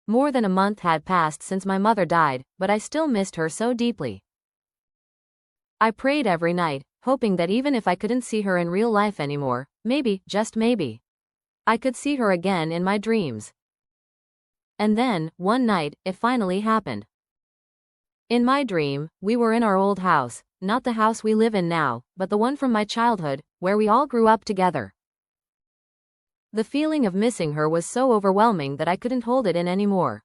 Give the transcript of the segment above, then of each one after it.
More than a month had passed since my mother died, but I still missed her so deeply. I prayed every night, hoping that even if I couldn't see her in real life anymore, maybe, just maybe, I could see her again in my dreams. And then, one night, it finally happened. In my dream, we were in our old house, not the house we live in now, but the one from my childhood, where we all grew up together. The feeling of missing her was so overwhelming that I couldn't hold it in anymore.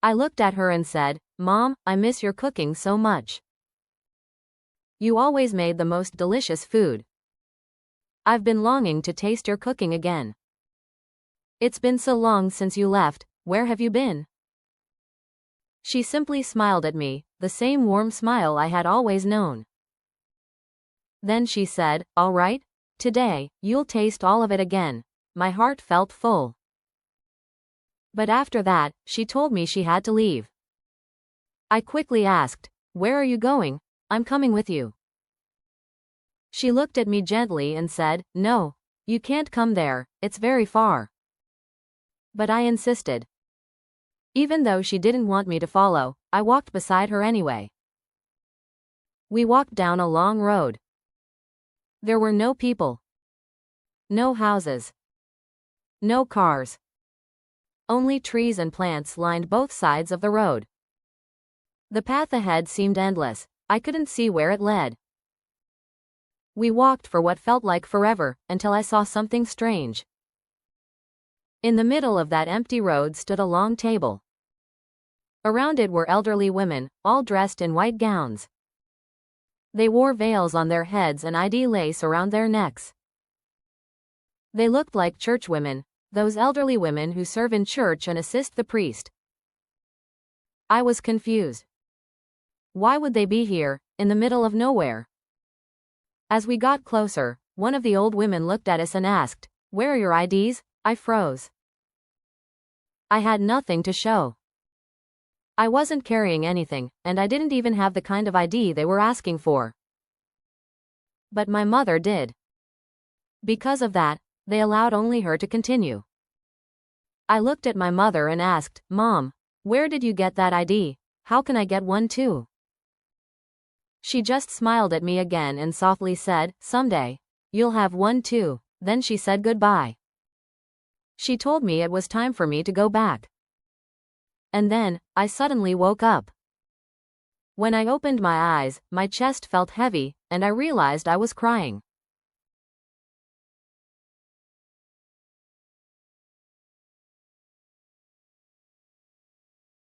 I looked at her and said, "Mom, I miss your cooking so much. You always made the most delicious food. I've been longing to taste your cooking again. It's been so long since you left, where have you been?" She simply smiled at me, the same warm smile I had always known. Then she said, "All right, today, you'll taste all of it again." My heart felt full. But after that, she told me she had to leave. I quickly asked, "Where are you going?" "I'm coming with you." She looked at me gently and said, "No, you can't come there, it's very far." But I insisted. Even though she didn't want me to follow, I walked beside her anyway. We walked down a long road. There were no people. No houses. No cars. Only trees and plants lined both sides of the road. The path ahead seemed endless. I couldn't see where it led. We walked for what felt like forever, until I saw something strange. In the middle of that empty road stood a long table. Around it were elderly women, all dressed in white gowns. They wore veils on their heads and ID lace around their necks. They looked like churchwomen, those elderly women who serve in church and assist the priest. I was confused. Why would they be here, in the middle of nowhere? As we got closer, one of the old women looked at us and asked, "Where are your IDs?" I froze. I had nothing to show. I wasn't carrying anything, and I didn't even have the kind of ID they were asking for. But my mother did. Because of that, they allowed only her to continue. I looked at my mother and asked, "Mom, where did you get that ID? How can I get one too?" She just smiled at me again and softly said, "Someday, you'll have one too." Then she said goodbye. She told me it was time for me to go back. And then, I suddenly woke up. When I opened my eyes, my chest felt heavy, and I realized I was crying.